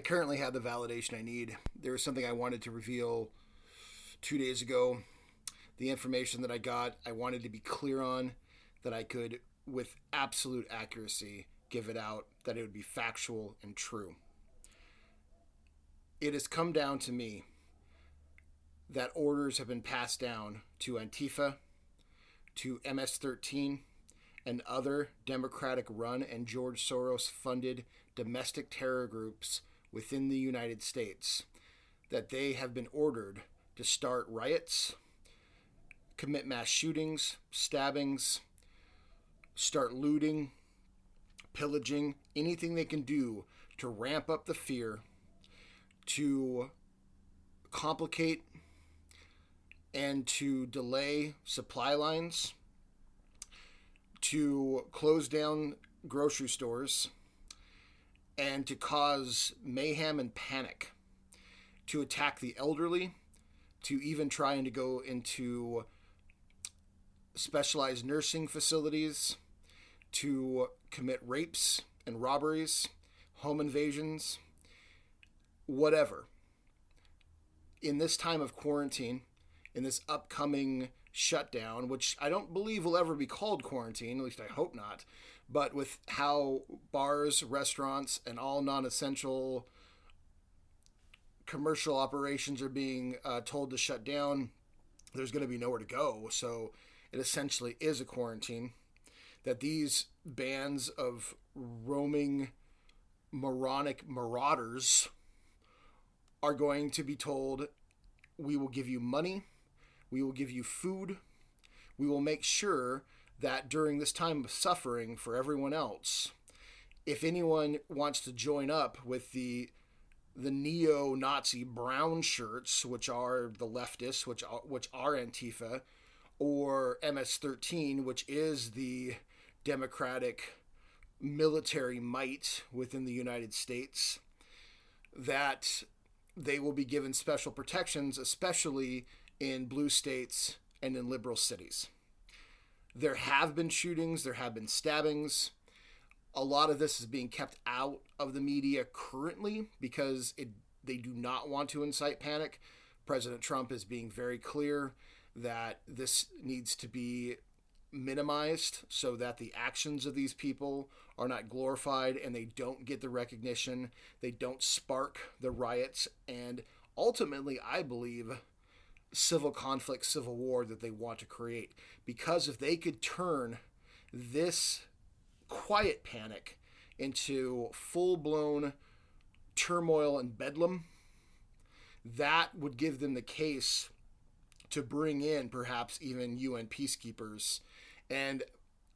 I currently have the validation I need. There was something I wanted to reveal 2 days ago. The information that I got, I wanted to be clear on, that I could, with absolute accuracy, give it out, that it would be factual and true. It has come down to me that orders have been passed down to Antifa, to MS-13, and other Democratic-run and George Soros funded domestic terror groups within the United States, that they have been ordered to start riots, commit mass shootings, stabbings, start looting, pillaging, anything they can do to ramp up the fear, to complicate and to delay supply lines, to close down grocery stores, and to cause mayhem and panic, to attack the elderly, to even trying to go into specialized nursing facilities, to commit rapes and robberies, home invasions, whatever. In this time of quarantine, in this upcoming shutdown, which I don't believe will ever be called quarantine, at least I hope not, but with how bars, restaurants, and all non-essential commercial operations are being told to shut down, there's going to be nowhere to go. So it essentially is a quarantine. That these bands of roaming moronic marauders are going to be told, we will give you money, we will give you food, we will make sure that during this time of suffering for everyone else, if anyone wants to join up with the neo-Nazi brown shirts, which are the leftists, which are Antifa, or MS-13, which is the democratic military might within the United States, that they will be given special protections, especially in blue states and in liberal cities. There have been shootings, there have been stabbings. A lot of this is being kept out of the media currently because they do not want to incite panic. President Trump is being very clear that this needs to be minimized so that the actions of these people are not glorified and they don't get the recognition, they don't spark the riots, and ultimately, I believe, civil conflict, civil war that they want to create. Because if they could turn this quiet panic into full-blown turmoil and bedlam, that would give them the case to bring in perhaps even UN peacekeepers. And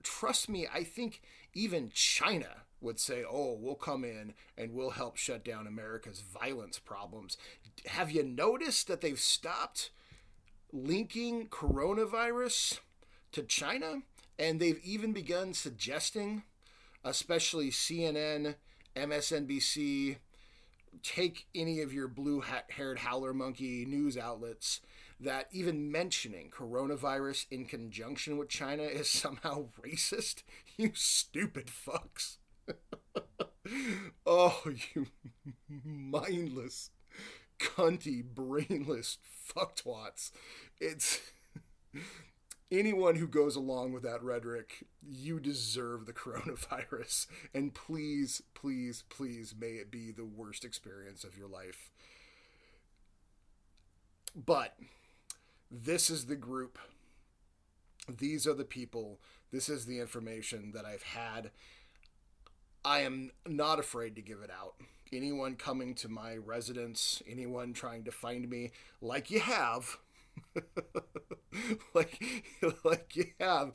trust me, I think even China would say, oh, we'll come in and we'll help shut down America's violence problems. Have you noticed that they've stopped linking coronavirus to China? And they've even begun suggesting, especially CNN, MSNBC, take any of your blue-haired howler monkey news outlets, that even mentioning coronavirus in conjunction with China is somehow racist. You stupid fucks. Oh, you mindless, cunty, brainless fucktwats. It's... Anyone who goes along with that rhetoric, you deserve the coronavirus. And please, please, please, may it be the worst experience of your life. But this is the group. These are the people. This is the information that I've had. I am not afraid to give it out. Anyone coming to my residence, anyone trying to find me, like you have... like you have,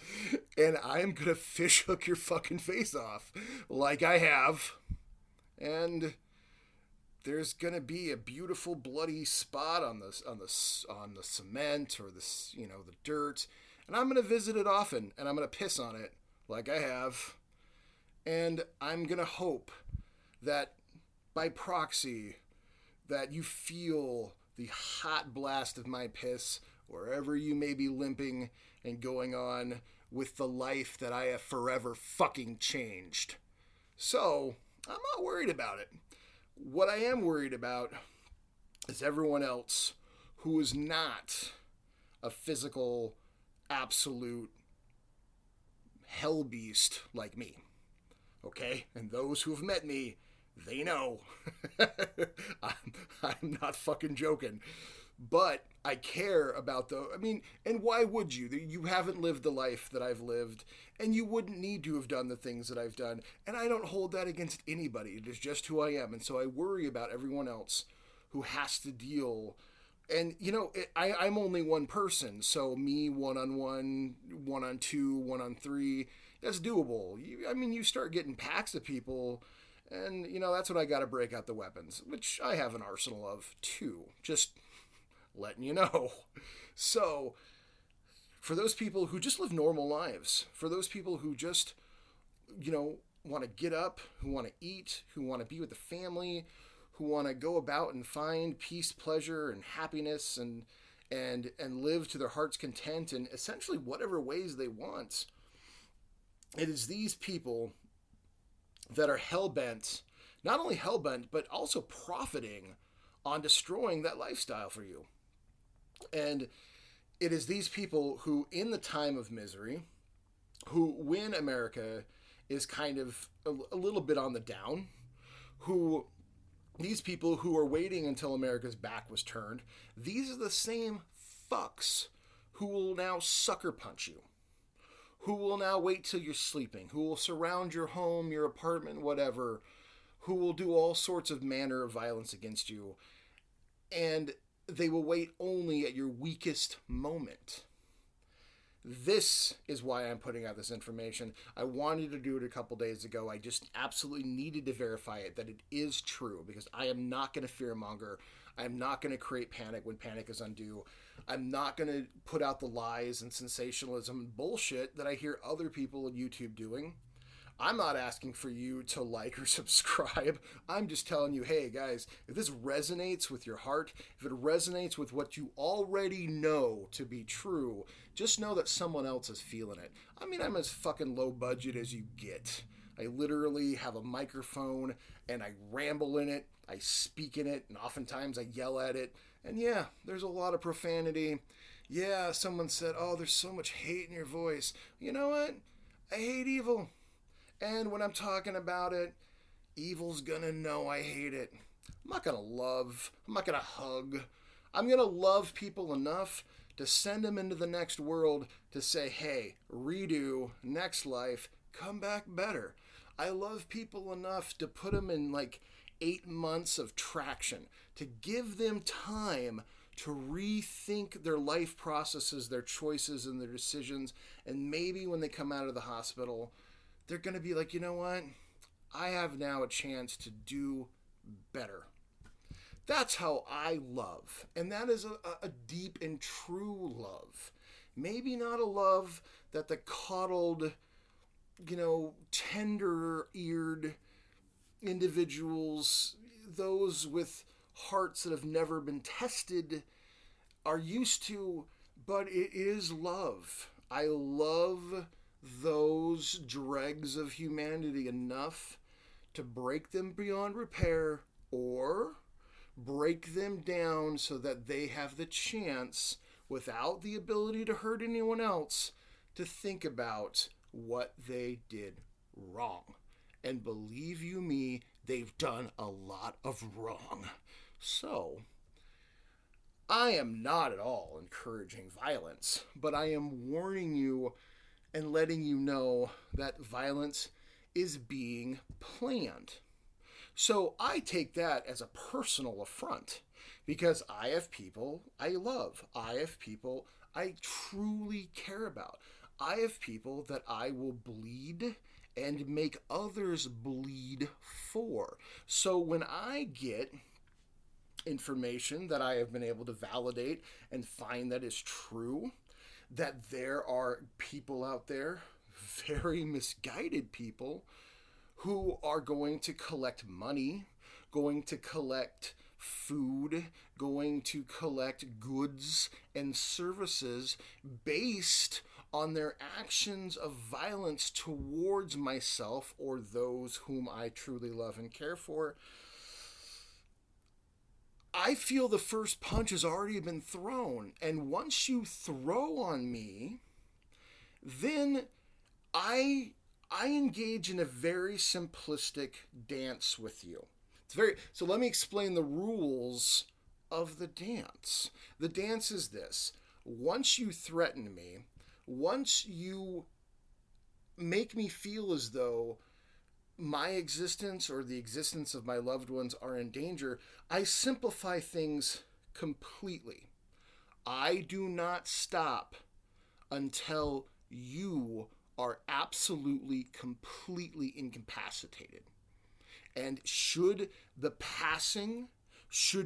and I'm gonna fish hook your fucking face off like I have, and there's gonna be a beautiful bloody spot on the cement or the dirt, and I'm gonna visit it often, and I'm gonna piss on it like I have, and I'm gonna hope that by proxy that you feel the hot blast of my piss wherever you may be limping and going on with the life that I have forever fucking changed. So, I'm not worried about it. What I am worried about is everyone else who is not a physical, absolute hell beast like me. Okay? And those who have met me, they know. I'm not fucking joking. But I care about and why would you? You haven't lived the life that I've lived, and you wouldn't need to have done the things that I've done. And I don't hold that against anybody. It is just who I am. And so I worry about everyone else who has to deal. And, I'm only one person. So me, one-on-one, one-on-two, one-on-three, that's doable. You start getting packs of people, and, that's when I got to break out the weapons, which I have an arsenal of, too. Just letting you know. So, for those people who just live normal lives, for those people who just, want to get up, who want to eat, who want to be with the family, who want to go about and find peace, pleasure, and happiness, and live to their heart's content in essentially whatever ways they want, it is these people that are hell-bent, not only hell-bent, but also profiting on destroying that lifestyle for you. And it is these people who, in the time of misery, who, when America is kind of a little bit on the down, these people who are waiting until America's back was turned, these are the same fucks who will now sucker punch you, who will now wait till you're sleeping, who will surround your home, your apartment, whatever, who will do all sorts of manner of violence against you. And they will wait only at your weakest moment. This is why I'm putting out this information. I wanted to do it a couple days ago. I just absolutely needed to verify it, that it is true, because I am not going to fearmonger. I'm not going to create panic when panic is undue. I'm not going to put out the lies and sensationalism and bullshit that I hear other people on YouTube doing. I'm not asking for you to like or subscribe. I'm just telling you, hey guys, if this resonates with your heart, if it resonates with what you already know to be true, just know that someone else is feeling it. I'm as fucking low budget as you get. I literally have a microphone and I ramble in it, I speak in it, and oftentimes I yell at it. And yeah, there's a lot of profanity. Yeah, someone said, oh, there's so much hate in your voice. You know what? I hate evil. And when I'm talking about it, evil's gonna know I hate it. I'm not gonna love. I'm not gonna hug. I'm gonna love people enough to send them into the next world to say, hey, redo, next life, come back better. I love people enough to put them in 8 months of traction, to give them time to rethink their life processes, their choices, and their decisions. And maybe when they come out of the hospital, they're going to be like, you know what? I have now a chance to do better. That's how I love. And that is a deep and true love. Maybe not a love that the coddled, tender-eared individuals, those with hearts that have never been tested, are used to, but it is love. I love those dregs of humanity enough to break them beyond repair or break them down so that they have the chance, without the ability to hurt anyone else, to think about what they did wrong. And believe you me, they've done a lot of wrong. So, I am not at all encouraging violence, but I am warning you and letting you know that violence is being planned. So I take that as a personal affront, because I have people I love. I have people I truly care about. I have people that I will bleed and make others bleed for. So when I get information that I have been able to validate and find that is true, that there are people out there, very misguided people, who are going to collect money, going to collect food, going to collect goods and services based on their actions of violence towards myself or those whom I truly love and care for. I feel the first punch has already been thrown. And once you throw on me, then I I engage in a very simplistic dance with you. So let me explain the rules of the dance. The dance is this. Once you threaten me, once you make me feel as though my existence or the existence of my loved ones are in danger, I simplify things completely. I do not stop until you are absolutely, completely incapacitated. And should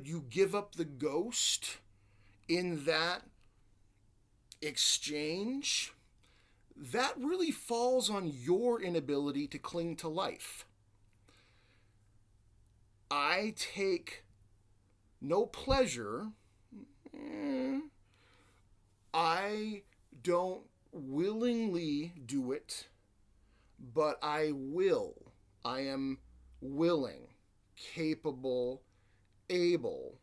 you give up the ghost in that exchange, that really falls on your inability to cling to life. I take no pleasure. I don't willingly do it, but I will. I am willing, capable, able.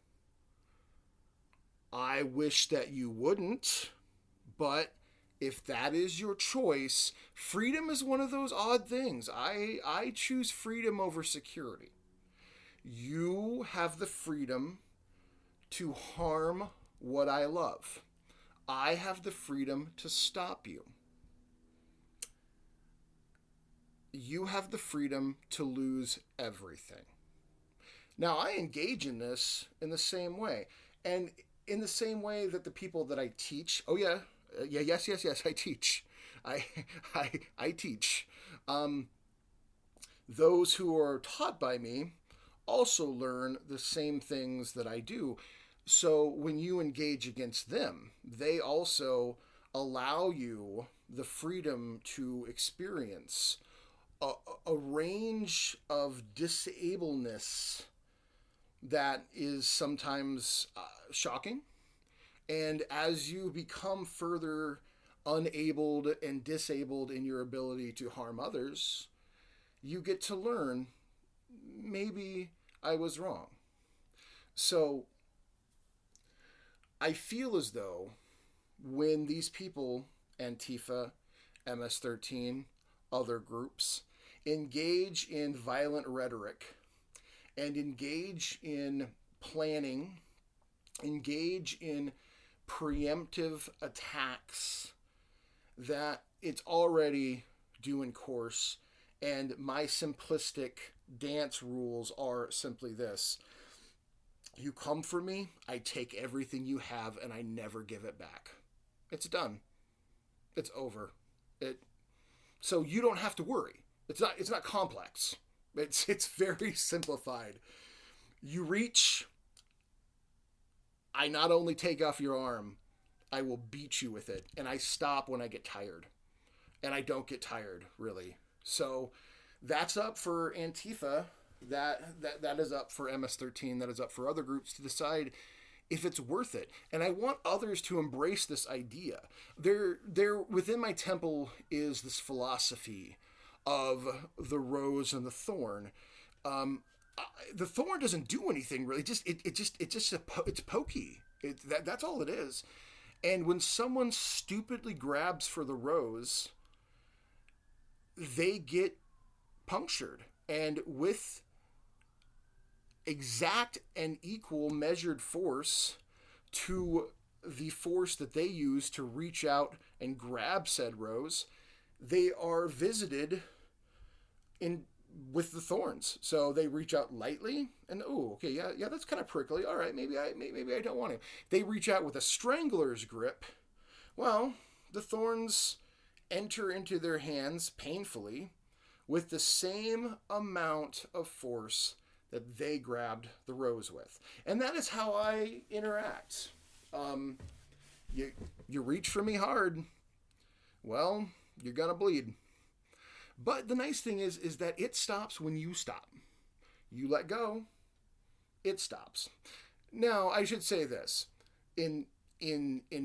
I wish that you wouldn't, but if that is your choice, freedom is one of those odd things. I choose freedom over security. You have the freedom to harm what I love. I have the freedom to stop you. You have the freedom to lose everything. Now, I engage in this in the same way. And in the same way that the people that I teach, yes, I teach. I, I teach. Those who are taught by me also learn the same things that I do. So when you engage against them, they also allow you the freedom to experience a range of disableness that is sometimes shocking. And as you become further unabled and disabled in your ability to harm others, you get to learn, maybe I was wrong. So I feel as though when these people, Antifa, MS-13, other groups, engage in violent rhetoric and engage in planning, engage in preemptive attacks, that it's already due in course. And my simplistic dance rules are simply this. You come for me, I take everything you have and I never give it back. It's done. It's over. So you don't have to worry. It's not complex. It's very simplified. You reach, I not only take off your arm, I will beat you with it, and I stop when I get tired. And I don't get tired, really. So that's up for Antifa. That is up for MS-13. That is up for other groups to decide if it's worth it. And I want others to embrace this idea. There within my temple is this philosophy of the rose and the thorn. The thorn doesn't do anything really. It's pokey. That's all it is. And when someone stupidly grabs for the rose, they get punctured. And with exact and equal measured force to the force that they use to reach out and grab said rose, they are visited with the thorns. So they reach out lightly and that's kind of prickly. All right, maybe I don't want to. They reach out with a strangler's grip. Well, the thorns enter into their hands painfully with the same amount of force that they grabbed the rose with. And that is how I interact. You reach for me hard, well, you're gonna bleed. But the nice thing is that it stops when you stop. You let go, it stops. Now, I should say this. In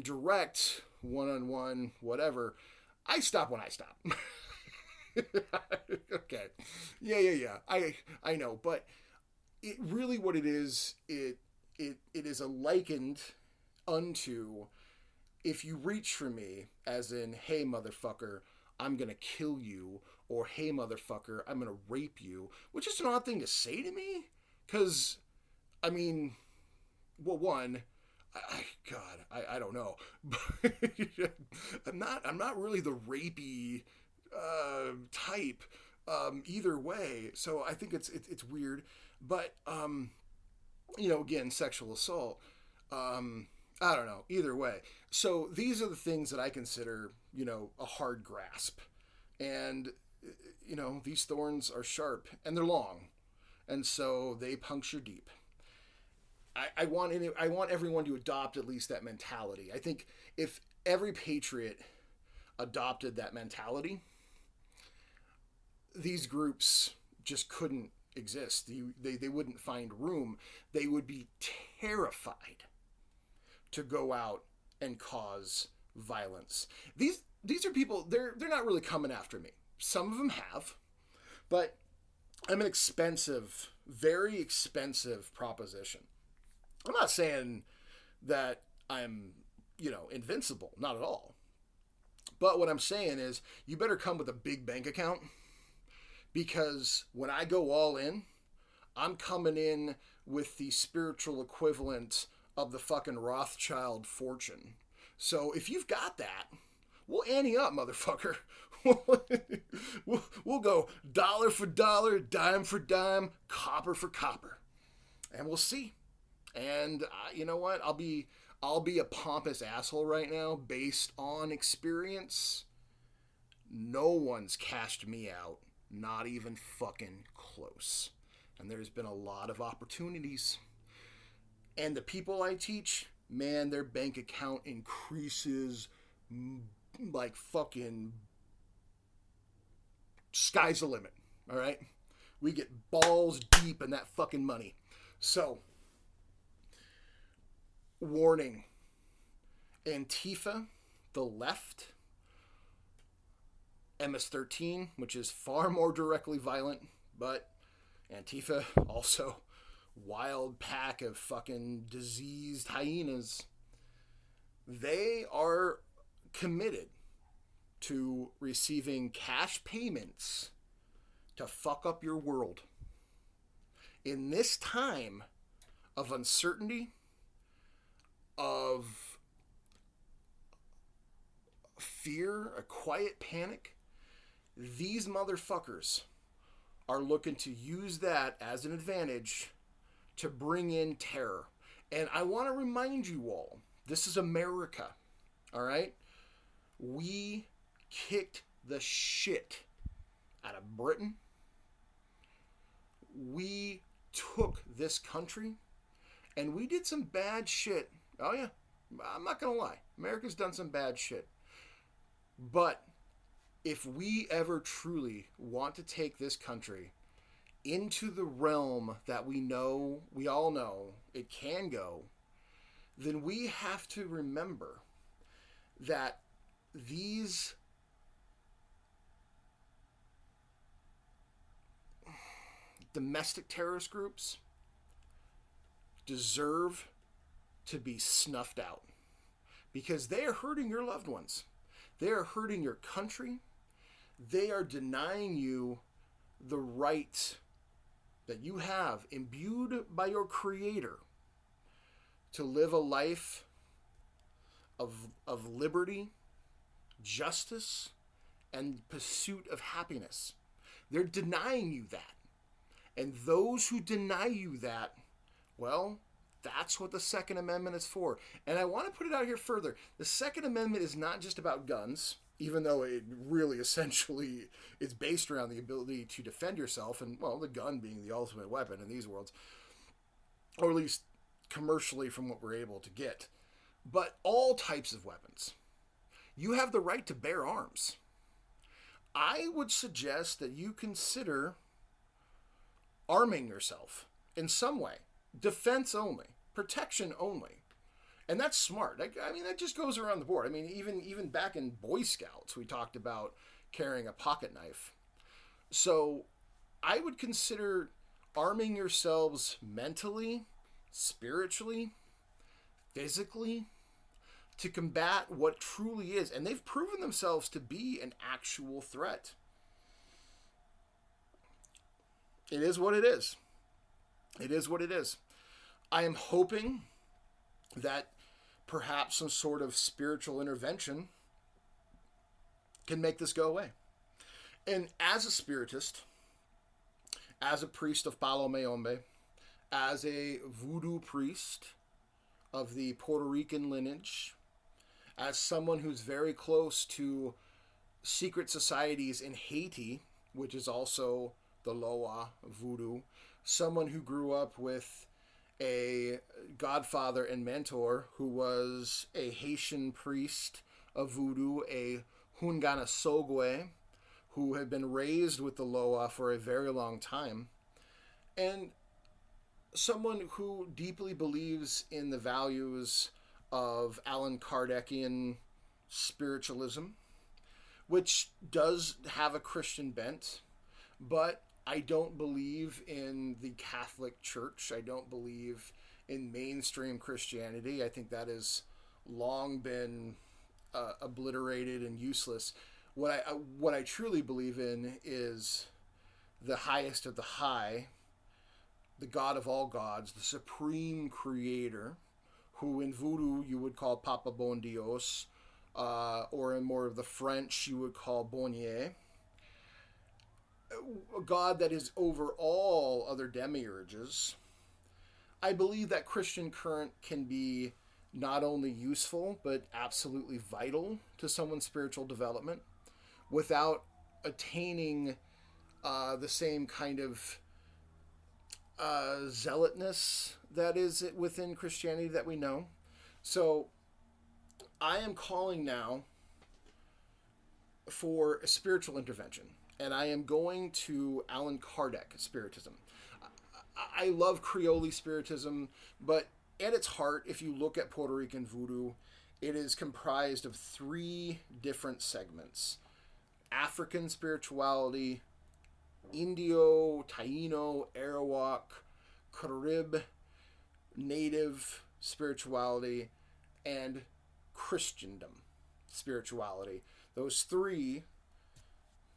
direct one-on-one whatever, I stop when I stop. Okay. Yeah. I know, but it really what it is, it is likened unto, if you reach for me, as in, hey motherfucker, I'm gonna kill you, or hey motherfucker, I'm gonna rape you, which is an odd thing to say to me, because, I mean, well, one, I don't know. I'm not really the rapey type either way. So I think it's weird. But again, sexual assault. I don't know. Either way. So these are the things that I consider, a hard grasp. And these thorns are sharp and they're long. And so they puncture deep. I want everyone to adopt at least that mentality. I think if every patriot adopted that mentality, these groups just couldn't exist. They wouldn't find room. They would be terrified to go out and cause violence. These are people, they're not really coming after me. Some of them have, but I'm an expensive, very expensive proposition. I'm not saying that I'm, invincible. Not at all. But what I'm saying is you better come with a big bank account, because when I go all in, I'm coming in with the spiritual equivalent of the fucking Rothschild fortune. So if you've got that, we'll ante up, motherfucker. We'll go dollar for dollar, dime for dime, copper for copper. And we'll see. And you know what? I'll be a pompous asshole right now based on experience. No one's cashed me out. Not even fucking close. And there's been a lot of opportunities. And the people I teach, man, their bank account increases like fucking sky's the limit. All right? We get balls deep in that fucking money. So, warning. Antifa, the left, MS-13, which is far more directly violent, but Antifa also wild pack of fucking diseased hyenas. They are committed to receiving cash payments to fuck up your world. In this time of uncertainty, of fear, a quiet panic, these motherfuckers are looking to use that as an advantage to bring in terror. And I want to remind you all, this is America, all right? We kicked the shit out of Britain. We took this country and we did some bad shit. Oh yeah, I'm not going to lie. America's done some bad shit. But if we ever truly want to take this country into the realm that we all know it can go, then we have to remember that these domestic terrorist groups deserve to be snuffed out, because they are hurting your loved ones. They are hurting your country. They are denying you the right that you have, imbued by your Creator, to live a life of liberty, justice, and pursuit of happiness. They're denying you that. And those who deny you that, well, that's what the Second Amendment is for. And I want to put it out here further. The Second Amendment is not just about guns, even though it really essentially is based around the ability to defend yourself, and, well, the gun being the ultimate weapon in these worlds, or at least commercially from what we're able to get. But all types of weapons. You have the right to bear arms. I would suggest that you consider arming yourself in some way. Defense only. Protection only. And that's smart. I mean, that just goes around the board. I mean, even back in Boy Scouts, we talked about carrying a pocket knife. So I would consider arming yourselves mentally, spiritually, physically, to combat what truly is. And they've proven themselves to be an actual threat. It is what it is. It is what it is. I am hoping that perhaps some sort of spiritual intervention can make this go away. And as a spiritist, as a priest of Palo Mayombe, as a voodoo priest of the Puerto Rican lineage, as someone who's very close to secret societies in Haiti, which is also the Loa voodoo, someone who grew up with a godfather and mentor who was a Haitian priest of voodoo, a Hungana Sogwe, who had been raised with the Loa for a very long time, and someone who deeply believes in the values of Allan Kardecian spiritualism, which does have a Christian bent, but I don't believe in the Catholic Church. I don't believe in mainstream Christianity. I think that has long been obliterated and useless. What I truly believe in is the highest of the high, the God of all gods, the supreme creator, who in voodoo you would call Papa Bon Dios, or in more of the French you would call Bonnier. A God that is over all other demiurges. I believe that Christian current can be not only useful, but absolutely vital to someone's spiritual development without attaining the same kind of zealotness that is within Christianity that we know. So I am calling now for a spiritual intervention. And I am going to Allan Kardec Spiritism. I love Creole Spiritism, but at its heart, if you look at Puerto Rican voodoo, it is comprised of 3 different segments: African spirituality, Indio, Taino, Arawak, Carib, Native spirituality, and Christendom spirituality. Those 3,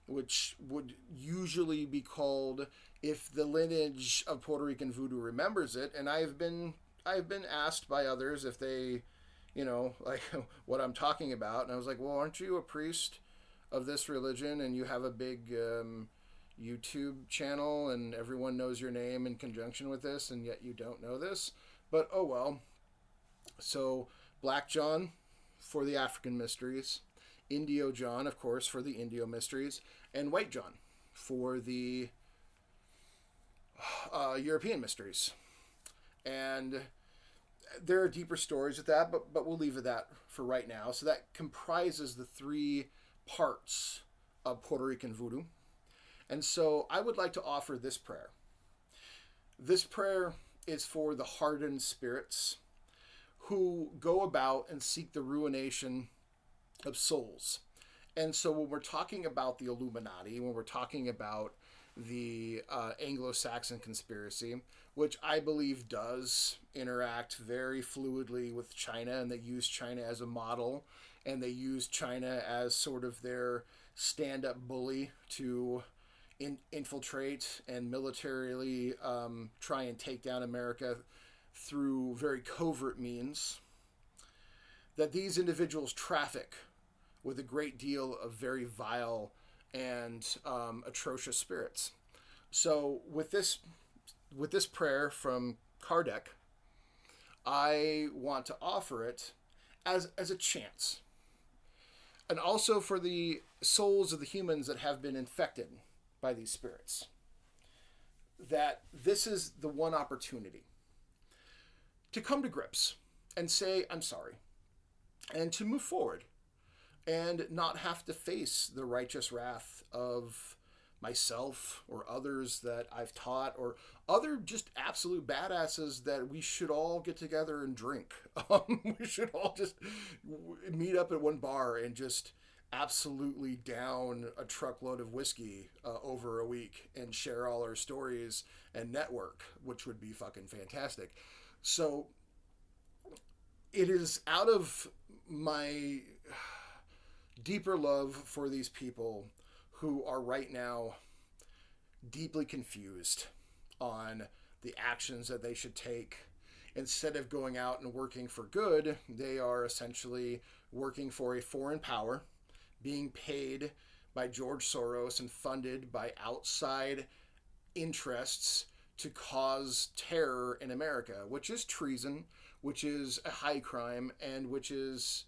which would usually be called, if the lineage of Puerto Rican voodoo remembers it, and I've been asked by others if they, like what I'm talking about, and I was like, well, aren't you a priest of this religion, and you have a big YouTube channel, and everyone knows your name in conjunction with this, and yet you don't know this? But oh well. So Black John for the African mysteries, Indio John, of course, for the Indio mysteries, and White John for the European mysteries. And there are deeper stories with that, but we'll leave it at that for right now. So that comprises the 3 parts of Puerto Rican voodoo. And so I would like to offer this prayer. This prayer is for the hardened spirits who go about and seek the ruination of souls. And so when we're talking about the Illuminati, when we're talking about the Anglo-Saxon conspiracy, which I believe does interact very fluidly with China, and they use China as a model, and they use China as sort of their stand-up bully to infiltrate and militarily try and take down America through very covert means, that these individuals traffic with a great deal of very vile and atrocious spirits. So with this prayer from Kardec, I want to offer it as a chance, and also for the souls of the humans that have been infected by these spirits, that this is the one opportunity to come to grips and say, I'm sorry, and to move forward and not have to face the righteous wrath of myself or others that I've taught, or other just absolute badasses that we should all get together and drink. We should all just meet up at one bar and just absolutely down a truckload of whiskey over a week and share all our stories and network, which would be fucking fantastic. So it is out of my deeper love for these people who are right now deeply confused on the actions that they should take. Instead of going out and working for good, they are essentially working for a foreign power, being paid by George Soros and funded by outside interests to cause terror in America, which is treason, which is a high crime, and which is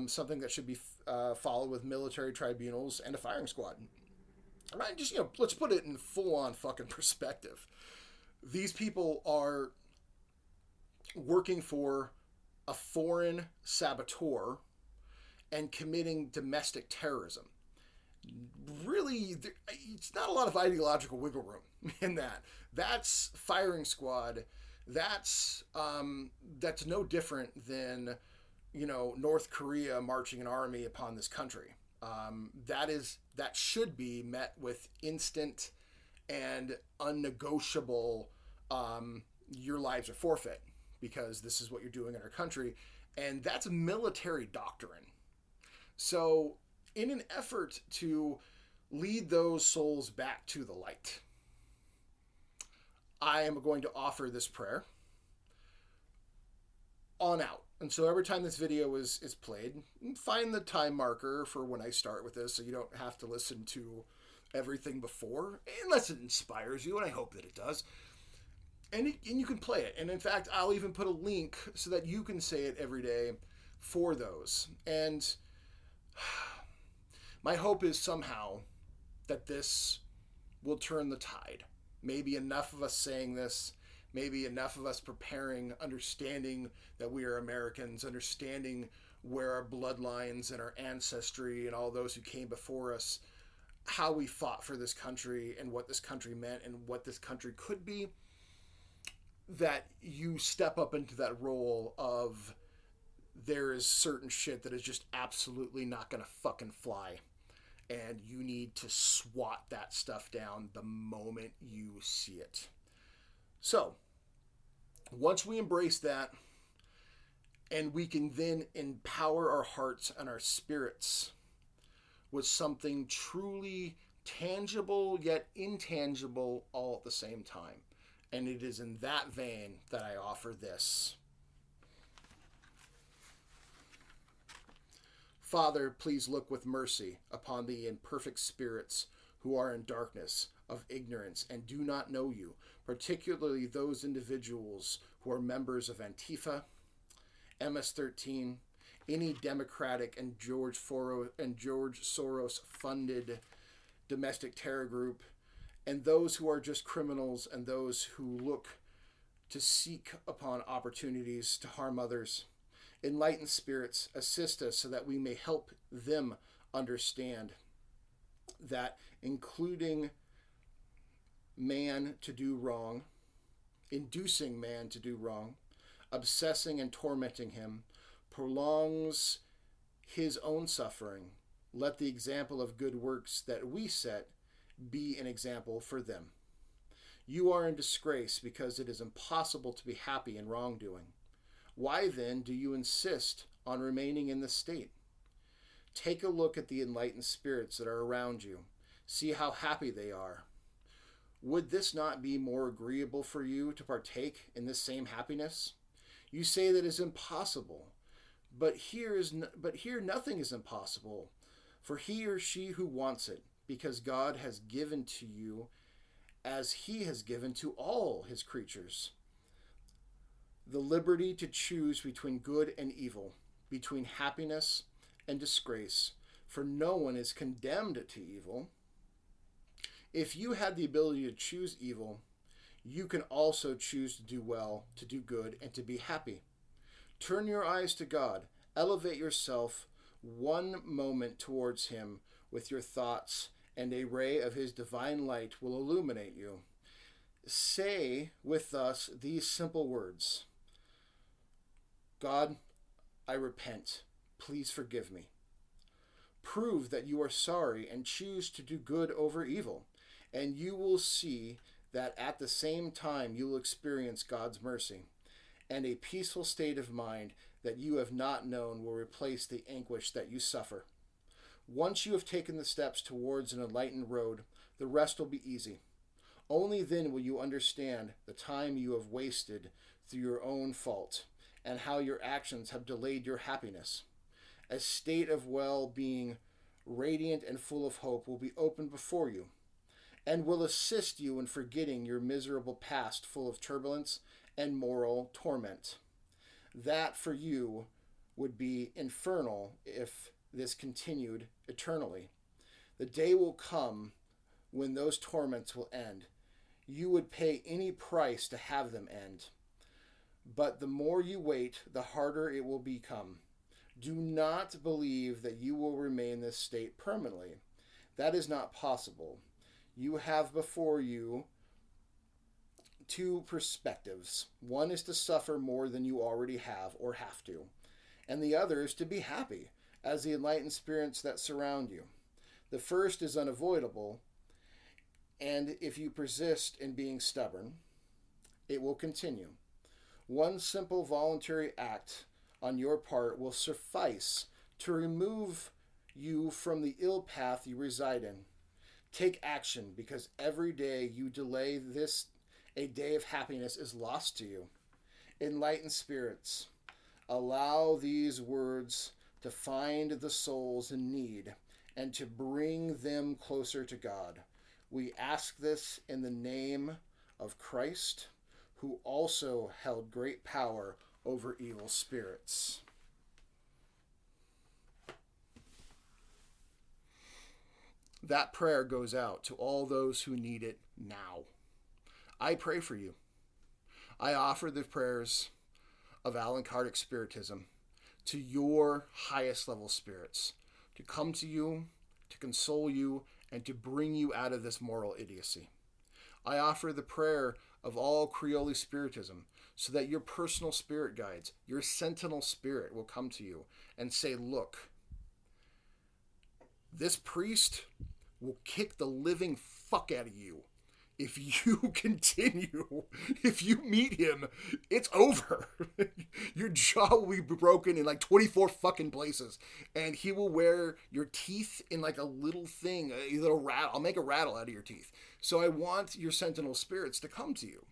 something that should be followed with military tribunals and a firing squad. Right? Just, let's put it in full on fucking perspective. These people are working for a foreign saboteur and committing domestic terrorism. Really, it's not a lot of ideological wiggle room in that. That's firing squad. That's no different than North Korea marching an army upon this country. That should be met with instant and unnegotiable. Your lives are forfeit because this is what you're doing in our country, and that's military doctrine. So, in an effort to lead those souls back to the light, I am going to offer this prayer on out. And so every time this video is played, find the time marker for when I start with this so you don't have to listen to everything before, unless it inspires you, and I hope that it does. And you can play it. And in fact, I'll even put a link so that you can say it every day for those. And my hope is somehow that this will turn the tide. Maybe enough of us saying this, maybe enough of us preparing, understanding that we are Americans, understanding where our bloodlines and our ancestry and all those who came before us, how we fought for this country and what this country meant and what this country could be, that you step up into that role of there is certain shit that is just absolutely not going to fucking fly. And you need to swat that stuff down the moment you see it. So, once we embrace that, and we can then empower our hearts and our spirits with something truly tangible yet intangible all at the same time. And it is in that vein that I offer this. Father, please look with mercy upon the imperfect spirits who are in darkness of ignorance and do not know you, particularly those individuals who are members of Antifa, MS-13, any Democratic and George Soros funded domestic terror group, and those who are just criminals and those who look to seek upon opportunities to harm others. Enlighten spirits, assist us so that we may help them understand that including man to do wrong, inducing man to do wrong, obsessing and tormenting him, prolongs his own suffering. Let the example of good works that we set be an example for them. You are in disgrace because it is impossible to be happy in wrongdoing. Why then do you insist on remaining in this state? Take a look at the enlightened spirits that are around you. See how happy they are. Would this not be more agreeable for you to partake in this same happiness? You say that it is impossible, but here nothing is impossible for he or she who wants it, because God has given to you as he has given to all his creatures. The liberty to choose between good and evil, between happiness and disgrace, for no one is condemned to evil. If you had the ability to choose evil, you can also choose to do well, to do good, and to be happy. Turn your eyes to God. Elevate yourself one moment towards him with your thoughts, and a ray of his divine light will illuminate you. Say with us these simple words: God, I repent. Please forgive me. Prove that you are sorry and choose to do good over evil, and you will see that at the same time you will experience God's mercy, and a peaceful state of mind that you have not known will replace the anguish that you suffer. Once you have taken the steps towards an enlightened road, the rest will be easy. Only then will you understand the time you have wasted through your own fault, and how your actions have delayed your happiness. A state of well-being, radiant and full of hope, will be opened before you, and will assist you in forgetting your miserable past full of turbulence and moral torment. That for you would be infernal if this continued eternally. The day will come when those torments will end. You would pay any price to have them end. But the more you wait, the harder it will become. Do not believe that you will remain in this state permanently. That is not possible. You have before you two perspectives. One is to suffer more than you already have or have to, and the other is to be happy as the enlightened spirits that surround you. The first is unavoidable, and if you persist in being stubborn, it will continue. One simple voluntary act on your part will suffice to remove you from the ill path you reside in. Take action, because every day you delay this, a day of happiness is lost to you. Enlightened spirits, allow these words to find the souls in need and to bring them closer to God. We ask this in the name of Christ, who also held great power over evil spirits. That prayer goes out to all those who need it now. I pray for you. I offer the prayers of Allan Kardec Spiritism to your highest level spirits, to come to you, to console you, and to bring you out of this moral idiocy. I offer the prayer of all Creole Spiritism so that your personal spirit guides, your sentinel spirit will come to you and say, look, this priest will kick the living fuck out of you. If you continue, if you meet him, it's over. Your jaw will be broken in like 24 fucking places. And he will wear your teeth in like a little thing, a little rattle. I'll make a rattle out of your teeth. So I want your sentinel spirits to come to you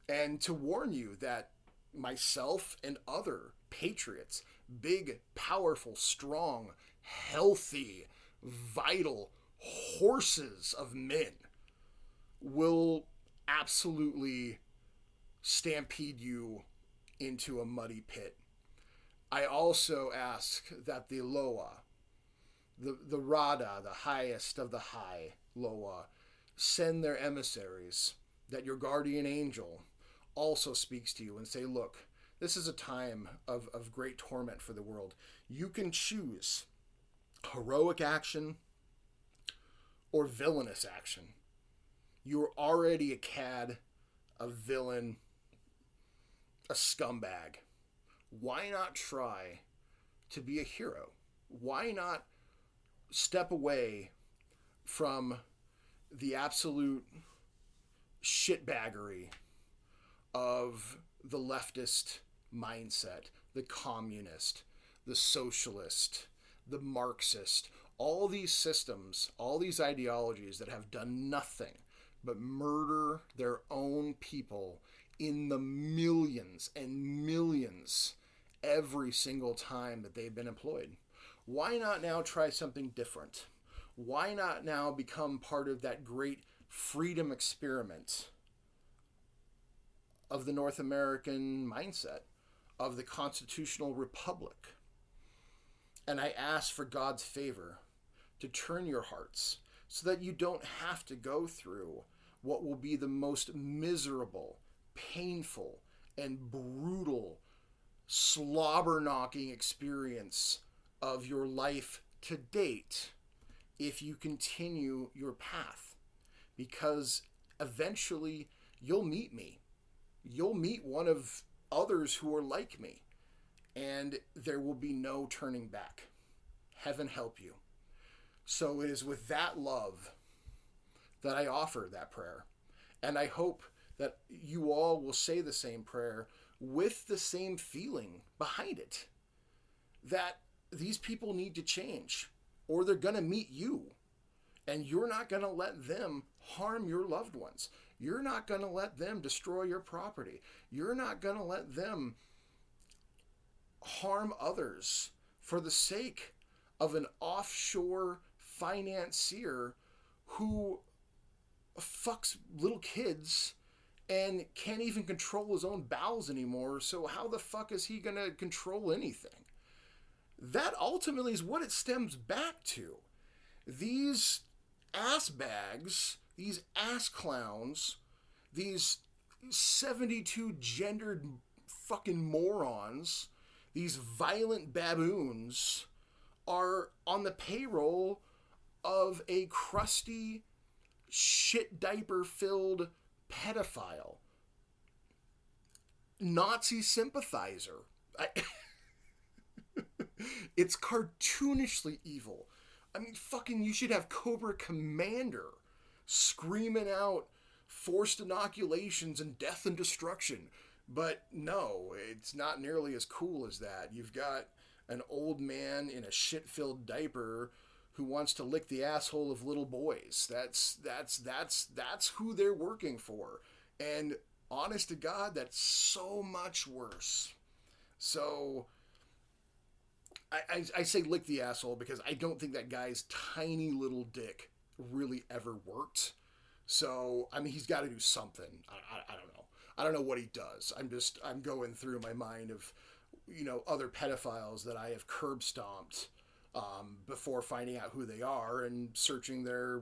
and to warn you that myself and other patriots, big, powerful, strong, healthy, vital horses of men, will absolutely stampede you into a muddy pit. I also ask that the Loa, the Rada, the highest of the high Loa, send their emissaries, that your guardian angel also speaks to you and say, look, this is a time of great torment for the world. You can choose heroic action or villainous action. You're already a cad, a villain, a scumbag. Why not try to be a hero? Why not step away from the absolute shitbaggery of the leftist mindset, the communist, the socialist, the Marxist, all these systems, all these ideologies that have done nothing but murder their own people in the millions and millions every single time that they've been employed. Why not now try something different? Why not now become part of that great freedom experiment of the North American mindset, of the constitutional republic? And I ask for God's favor to turn your hearts so that you don't have to go through what will be the most miserable, painful, and brutal, slobber-knocking experience of your life to date if you continue your path. Because eventually you'll meet me. You'll meet one of others who are like me. And there will be no turning back. heaven help you. So it is with that love that I offer that prayer. And I hope that you all will say the same prayer with the same feeling behind it. That these people need to change, or they're going to meet you. And you're not going to let them harm your loved ones. You're not going to let them destroy your property. You're not going to let them harm others for the sake of an offshore financier who fucks little kids and can't even control his own bowels anymore. So how the fuck is he going to control anything? That ultimately is what it stems back to. These ass bags, these ass clowns, these 72 gendered fucking morons, these violent baboons are on the payroll of a crusty, shit diaper filled pedophile, Nazi sympathizer. It's cartoonishly evil. I mean, fucking, you should have Cobra Commander screaming out forced inoculations and death and destruction. But no, it's not nearly as cool as that. You've got an old man in a shit-filled diaper who wants to lick the asshole of little boys. That's who they're working for. And honest to God, that's so much worse. So I say lick the asshole because I don't think that guy's tiny little dick really ever worked. So, I mean, he's got to do something. I don't know. I don't know what he does. I'm going through my mind of, other pedophiles that I have curb stomped before finding out who they are and searching their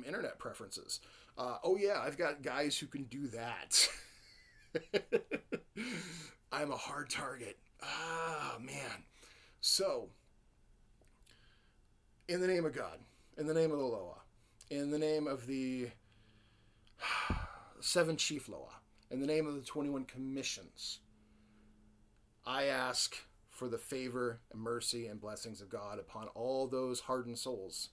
internet preferences. Oh yeah, I've got guys who can do that. I'm a hard target. Ah, man. So, in the name of God, in the name of the Loa, in the name of the 7 Chief Loa, in the name of the 21 Commissions, I ask for the favor and mercy and blessings of God upon all those hardened souls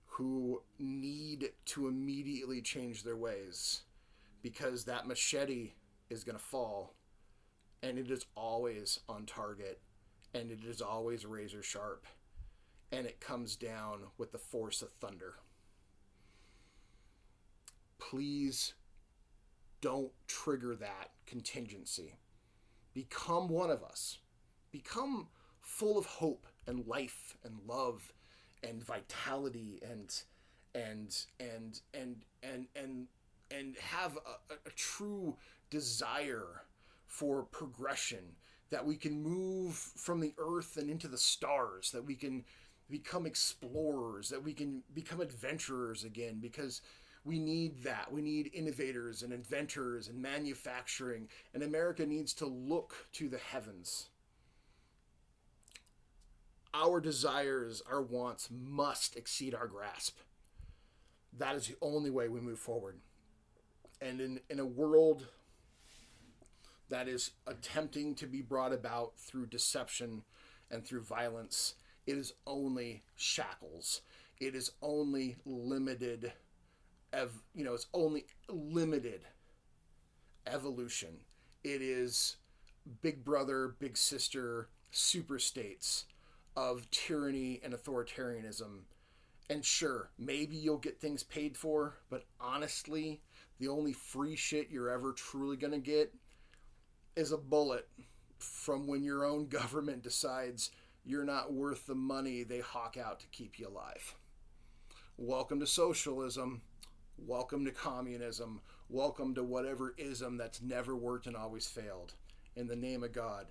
who need to immediately change their ways, because that machete is going to fall, and it is always on target, and it is always razor sharp, and it comes down with the force of thunder. Please don't trigger that contingency. Become one of us. Become full of hope and life and love and vitality and have a true desire for progression, that we can move from the earth and into the stars, that we can become explorers, that we can become adventurers again, because we need that. We need innovators and inventors and manufacturing, and America needs to look to the heavens. Our desires, our wants must exceed our grasp. That is the only way we move forward. And in a world that is attempting to be brought about through deception and through violence, it is only shackles. It is only limited, it's only limited evolution. It is big brother, big sister, super states of tyranny and authoritarianism. And sure, maybe you'll get things paid for, but honestly, the only free shit you're ever truly going to get is a bullet from when your own government decides you're not worth the money they hawk out to keep you alive. Welcome to socialism. Welcome to communism. Welcome to whatever ism that's never worked and always failed. In the name of God,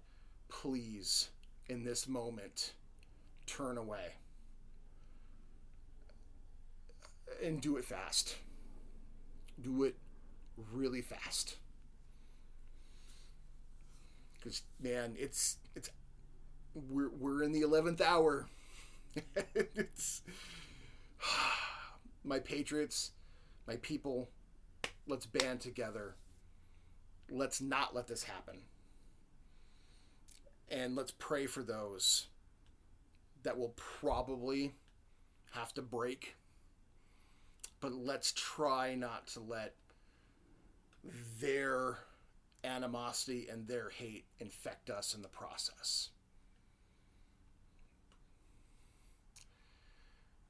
please, in this moment, turn away. And do it fast. Do it really fast. Because, man, we're in the 11th hour. It's my patriots, my people, let's band together. Let's not let this happen. And let's pray for those that will probably have to break. But let's try not to let their animosity and their hate infect us in the process.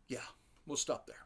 Yeah, we'll stop there.